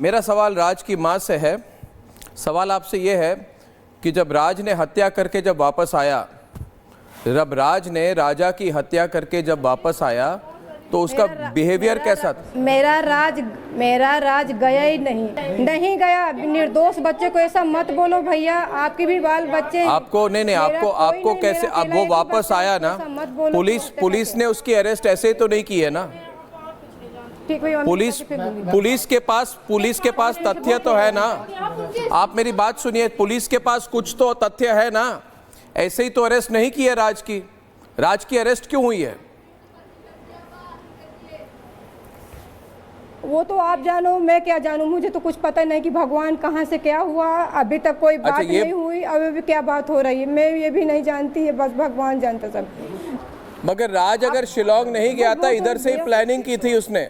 मेरा सवाल राज की माँ से है। सवाल आपसे ये है कि जब राज ने हत्या करके जब वापस आया, जब राज ने राजा की हत्या करके जब वापस आया तो उसका बिहेवियर कैसा था? मेरा राज गया ही नहीं गया। निर्दोष बच्चे को ऐसा मत बोलो भैया, आपके भी बाल बच्चे। आपको नहीं आपको कैसे, अब वो वापस आया ना, पुलिस ने उसकी अरेस्ट ऐसे ही तो नहीं की है ना। पुलिस के पास तथ्य तो है ना। आप मेरी बात सुनिए, पुलिस के पास कुछ तो तथ्य है ना। ऐसे ही तो अरेस्ट नहीं की है राज की अरेस्ट क्यों हुई है? वो तो आप जानो, मैं क्या जानूं, मुझे तो कुछ पता नहीं कि भगवान कहाँ से क्या हुआ। अभी तक कोई बात नहीं हुई, अभी भी क्या बात हो रही है मैं ये भी नहीं जानती है, बस भगवान जानता सब। मगर राज अगर शिलोंग नहीं गया था, इधर से ही प्लानिंग की थी उसने?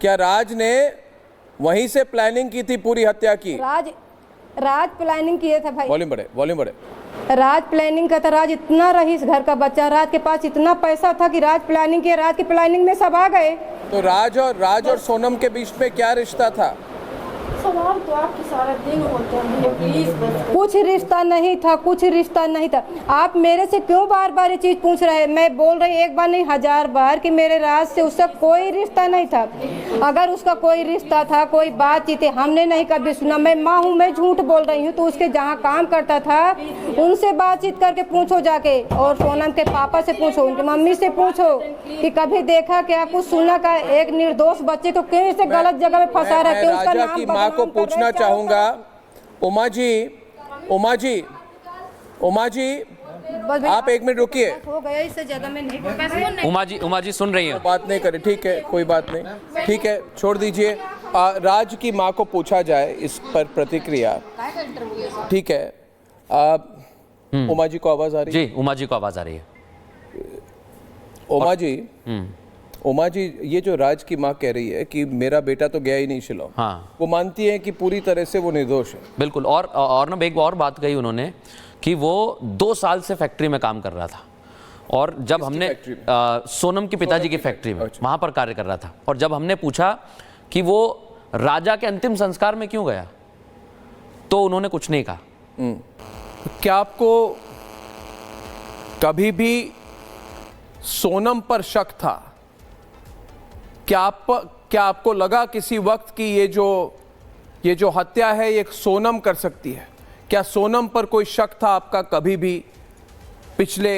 क्या राज ने वहीं से प्लानिंग की थी पूरी हत्या की? राज प्लानिंग किया था भाई। वॉल्यूम बढ़े। राज प्लानिंग का था। राज इतना रईस घर का बच्चा, राज के पास इतना पैसा था कि राज प्लानिंग किया। राज की प्लानिंग में सब आ गए। तो राज और सोनम के बीच में क्या रिश्ता था? सवाल तो आपके सारा दिन होते हैं, प्लीज। कुछ रिश्ता नहीं था। आप मेरे से क्यों बार बार ये चीज पूछ रहे हैं? मैं बोल रही एक बार नहीं 1000 बार कि मेरे राज से उसका कोई रिश्ता नहीं था। अगर उसका कोई रिश्ता था, कोई बातचीत है, हमने नहीं कभी सुना। मैं माँ हूँ, मैं झूठ बोल रही हूँ? तो उसके जहाँ काम करता था उनसे बातचीत करके पूछो जाके, और सोनम के पापा से पूछो, उनकी मम्मी से पूछो कि कभी देखा क्या, कुछ सुना का? एक निर्दोष बच्चे को क्यों इसे गलत जगह में फंसा रहे थे? उसका नाम को पूछना चाहूंगा, उमा जी आप एक मिनट रुकिए। हो गया, इससे ज्यादा मैं नहीं। उमा जी सुन रही हैं? बात नहीं करें, ठीक है, कोई बात नहीं, ठीक है, छोड़ दीजिए। राज की माँ को पूछा जाए इस पर प्रतिक्रिया, ठीक है। उमा जी को आवाज आ रही है? जी, उमा जी को आवाज आ रही है। उमा जी, ये जो राज की माँ कह रही है कि मेरा बेटा तो गया ही नहीं शिलोंग, हाँ, वो मानती है कि पूरी तरह से वो निर्दोष है। बिल्कुल। और ना एक और बात कही उन्होंने कि वो 2 साल से फैक्ट्री में काम कर रहा था, और जब हमने सोनम के पिताजी की फैक्ट्री में वहां पर कार्य कर रहा था, और जब हमने पूछा कि वो राजा के अंतिम संस्कार में क्यों गया, तो उन्होंने कुछ नहीं कहा। क्या आपको कभी भी सोनम पर शक था? क्या आपको लगा किसी वक्त कि ये जो हत्या है ये सोनम कर सकती है? क्या सोनम पर कोई शक था आपका कभी भी? पिछले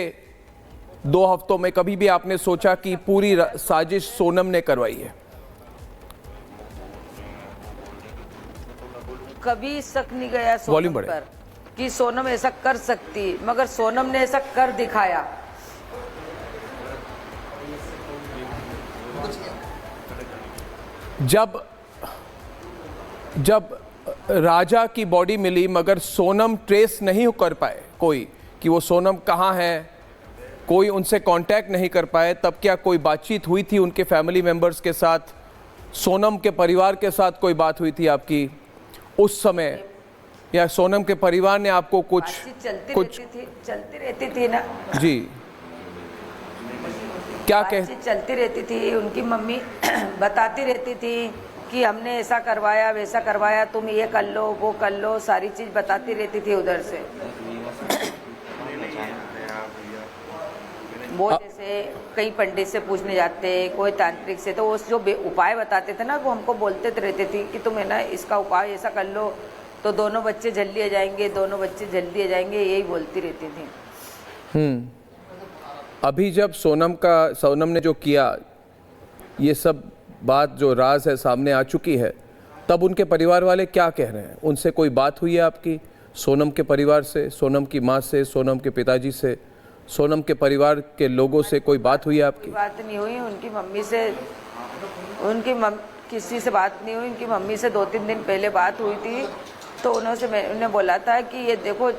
2 हफ्तों में कभी भी आपने सोचा कि पूरी साजिश सोनम ने करवाई है? कभी शक नहीं गया सोनम पर कि सोनम ऐसा कर सकती, मगर सोनम ने ऐसा कर दिखाया। जब राजा की बॉडी मिली मगर सोनम ट्रेस नहीं कर पाए कोई कि वो सोनम कहाँ है, कोई उनसे कांटेक्ट नहीं कर पाए, तब क्या कोई बातचीत हुई थी उनके फैमिली मेंबर्स के साथ? सोनम के परिवार के साथ कोई बात हुई थी आपकी उस समय, या सोनम के परिवार ने आपको कुछ चलती रहती थी ना जी? क्या चलती रहती थी। उनकी मम्मी बताती रहती थी कि हमने ऐसा करवाया वैसा करवाया, तुम ये कर लो वो कर लो, सारी चीज बताती रहती थी उधर से। वो जैसे कई पंडित से पूछने जाते, कोई तांत्रिक से, तो वो जो उपाय बताते थे ना, वो हमको बोलते रहते थे कि तुम है ना इसका उपाय ऐसा कर लो तो दोनों बच्चे जल्दी आ जाएंगे, दोनों बच्चे जल्दी आ जाएंगे, यही बोलती रहती थी। अभी जब सोनम ने जो किया, ये सब बात जो राज है सामने आ चुकी है, तब उनके परिवार वाले क्या कह रहे हैं? उनसे कोई बात हुई है आपकी? सोनम के परिवार से, सोनम की माँ से, सोनम के पिताजी से, सोनम के परिवार के लोगों से कोई बात हुई है आपकी? बात नहीं हुई उनकी मम्मी से, किसी से बात नहीं हुई। उनकी मम्मी से 2-3 दिन पहले बात हुई थी, तो उन्होंने बोला था कि ये देखो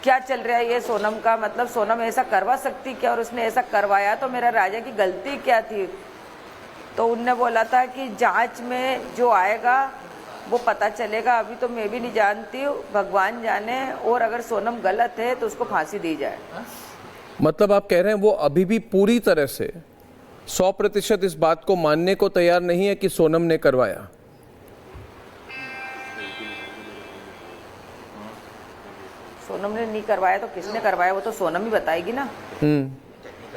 क्या चल रहा है ये सोनम का, मतलब सोनम ऐसा करवा सकती क्या, और उसने ऐसा करवाया तो मेरा राजा की गलती क्या थी? तो उनने बोला था कि जांच में जो आएगा वो पता चलेगा, अभी तो मैं भी नहीं जानती हूँ, भगवान जाने, और अगर सोनम गलत है तो उसको फांसी दी जाए। मतलब आप कह रहे हैं वो अभी भी पूरी तरह से 100% इस बात को मानने को तैयार नहीं है कि सोनम ने करवाया? सोनम ने नहीं करवाया तो किसने करवाया, वो तो सोनम ही बताएगी ना।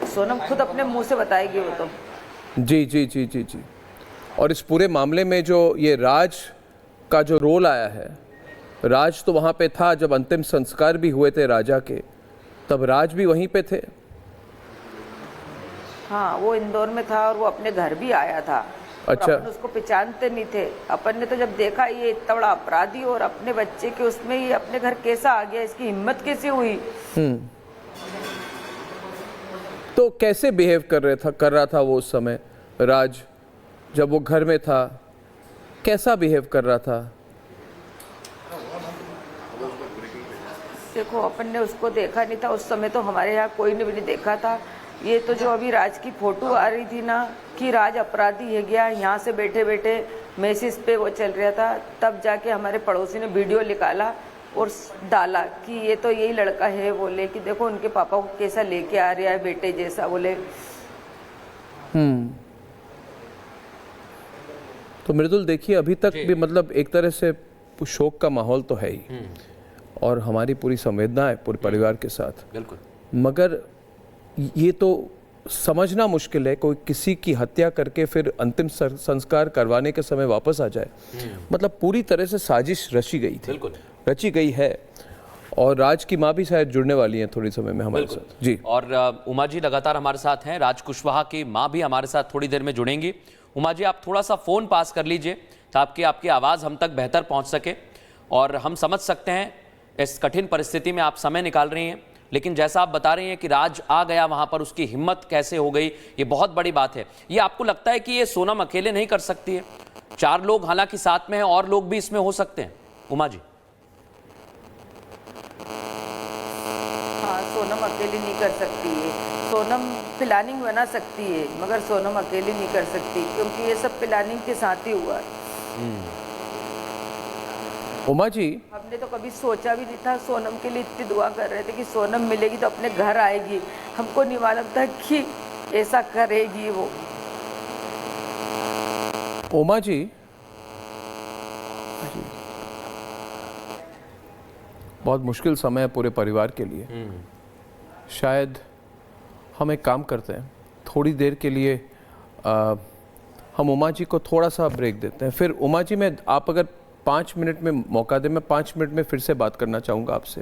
सोनम खुद अपने मुंह से बताएगी वो तो। जी जी जी जी जी। और इस पूरे मामले में जो ये राज का जो रोल आया है, राज तो वहाँ पे था जब अंतिम संस्कार भी हुए थे राजा के, तब राज भी वहीं पे थे। हाँ, वो इंदौर में था और वो अपने घर भी आया था। अच्छा। अपन उसको पहचानते नहीं थे। अपन ने तो जब देखा ये इतना बड़ा अपराधी और अपने बच्चे के उसमें ये अपने घर कैसा आ गया, इसकी हिम्मत कैसे हुई। तो कैसे बिहेव कर रहा था वो उस समय राज, जब वो घर में था, कैसा बिहेव कर रहा था? देखो, अपन ने उसको देखा नहीं था उस समय, तो हमारे यहाँ कोई ने भी नहीं देखा था। ये तो जो अभी राज की फोटो आ रही थी ना कि राज अपराधी है गया, यहाँ से बैठे बैठे मैसेज पे वो चल रहा था, तब जाके हमारे पड़ोसी ने वीडियो निकाला और डाला कि ये तो यही लड़का है। बोले कि देखो उनके पापा को कैसा लेके आ रहा है बेटे जैसा। बोले तो मृदुल देखिए, अभी तक भी मतलब एक तरह से शोक का माहौल तो है ही, और हमारी पूरी संवेदना है पूरे परिवार के साथ। बिल्कुल। मगर ये तो समझना मुश्किल है, कोई किसी की हत्या करके फिर अंतिम संस्कार करवाने के समय वापस आ जाए। मतलब पूरी तरह से साजिश रची गई थी। बिल्कुल। रची गई है। और राज की माँ भी शायद जुड़ने वाली हैं थोड़ी समय में हमारे साथ। जी। और उमा जी लगातार हमारे साथ हैं, राज कुशवाहा की माँ भी हमारे साथ थोड़ी देर में जुड़ेंगी। उमा जी, आप थोड़ा सा फ़ोन पास कर लीजिए ताकि आपकी आवाज़ हम तक बेहतर पहुंच सके, और हम समझ सकते हैं इस कठिन परिस्थिति में आप समय निकाल रही हैं, लेकिन जैसा आप बता रही हैं कि राज आ गया वहां पर, उसकी हिम्मत कैसे हो गई, ये बहुत बड़ी बात है। ये आपको लगता है कि ये सोनम अकेले नहीं कर सकती है? 4 लोग हालांकि साथ में हैं, और लोग भी इसमें हो सकते हैं। उमा जी। हाँ, सोनम अकेली नहीं कर सकती है। सोनम प्लानिंग बना सकती है, मगर सोनम अकेली नहीं कर सकती, क्योंकि ये सब प्लानिंग के साथ ही हुआ। उमा जी, हमने तो कभी सोचा भी नहीं था, सोनम के लिए इतनी दुआ कर रहे थे कि सोनम मिलेगी तो अपने घर आएगी। हमको नहीं मालूम था कि ऐसा करेगी वो। उमा जी, बहुत मुश्किल समय है पूरे परिवार के लिए। शायद हम एक काम करते हैं, थोड़ी देर के लिए हम उमा जी को थोड़ा सा ब्रेक देते हैं। फिर उमा जी, मैं आप अगर 5 मिनट में मौका दें, मैं 5 मिनट में फिर से बात करना चाहूँगा आपसे,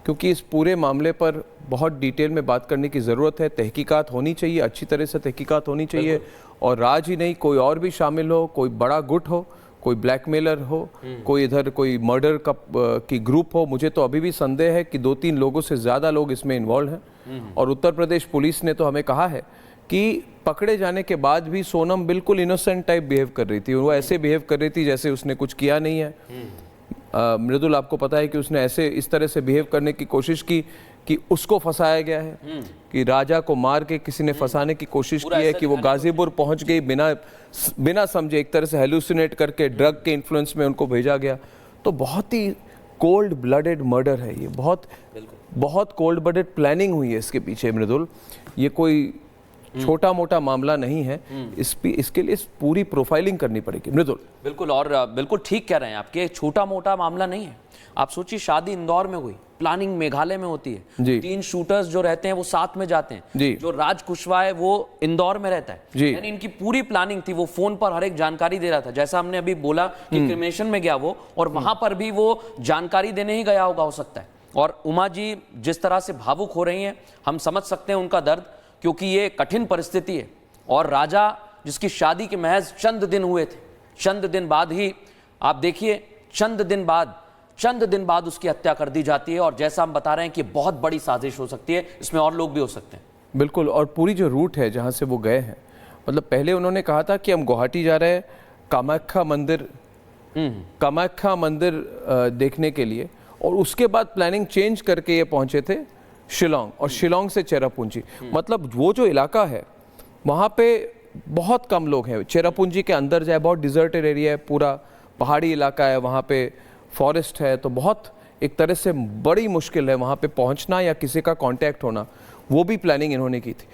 क्योंकि इस पूरे मामले पर बहुत डिटेल में बात करने की ज़रूरत है। तहकीकात होनी चाहिए, अच्छी तरह से तहकीकात होनी चाहिए, और राज ही नहीं, कोई और भी शामिल हो, कोई बड़ा गुट हो, कोई ब्लैकमेलर हो, कोई इधर कोई मर्डर की ग्रुप हो। मुझे तो अभी भी संदेह है कि 2-3 लोगों से ज़्यादा लोग इसमें इन्वॉल्व हैं। और उत्तर प्रदेश पुलिस ने तो हमें कहा है कि पकड़े जाने के बाद भी सोनम बिल्कुल इनोसेंट टाइप बिहेव कर रही थी। वो ऐसे बिहेव कर रही थी जैसे उसने कुछ किया नहीं है। मृदुल, आपको पता है कि उसने ऐसे इस तरह से बिहेव करने की कोशिश की कि उसको फंसाया गया है, कि राजा को मार के किसी ने फंसाने की कोशिश की है, कि वो गाजीपुर पहुंच गई बिना समझे, एक तरह से हेलुसिनेट करके ड्रग के इन्फ्लुएंस में उनको भेजा गया। तो बहुत ही कोल्ड ब्लडेड मर्डर है ये, बहुत कोल्ड ब्लडेड प्लानिंग हुई है इसके पीछे मृदुल। ये कोई छोटा मोटा मामला नहीं है। इसके लिए पूरी प्रोफाइलिंग करनी पड़ेगी मृदुल। बिल्कुल, और बिल्कुल ठीक कह रहे हैं आपके, छोटा मोटा मामला नहीं है। आप सोचिए, शादी इंदौर में हुई, प्लानिंग मेघालय में होती है, 3 शूटर्स जो रहते हैं वो साथ में जाते हैं। जो राज कुशवाहा है वो इंदौर में रहता है, यानी इनकी पूरी प्लानिंग थी। वो फोन पर हर एक जानकारी दे रहा था, जैसा हमने अभी बोला कि क्रिमिनेशन में गया वो, और वहां पर भी वो जानकारी देने ही गया होगा, हो सकता है। और उमा जी जिस तरह से भावुक हो रही हैं, हम समझ सकते हैं उनका दर्द, क्योंकि ये कठिन परिस्थिति है। और राजा जिसकी शादी के महज चंद दिन हुए थे, चंद दिन बाद ही आप देखिए, चंद दिन बाद उसकी हत्या कर दी जाती है। और जैसा हम बता रहे हैं कि बहुत बड़ी साजिश हो सकती है, इसमें और लोग भी हो सकते हैं। बिल्कुल, और पूरी जो रूट है जहाँ से वो गए हैं, मतलब पहले उन्होंने कहा था कि हम गुवाहाटी जा रहे हैं कामाख्या मंदिर देखने के लिए, और उसके बाद प्लानिंग चेंज करके ये पहुंचे थे शिलोंग, और शिलोंग से चेरापूंजी। मतलब वो जो इलाका है वहाँ पे बहुत कम लोग हैं। चेरापूंजी के अंदर जाए, बहुत डिजर्टेड एरिया है, पूरा पहाड़ी इलाका है, वहाँ पे फॉरेस्ट है, तो बहुत एक तरह से बड़ी मुश्किल है वहाँ पे पहुँचना या किसी का कांटेक्ट होना। वो भी प्लानिंग इन्होंने की थी।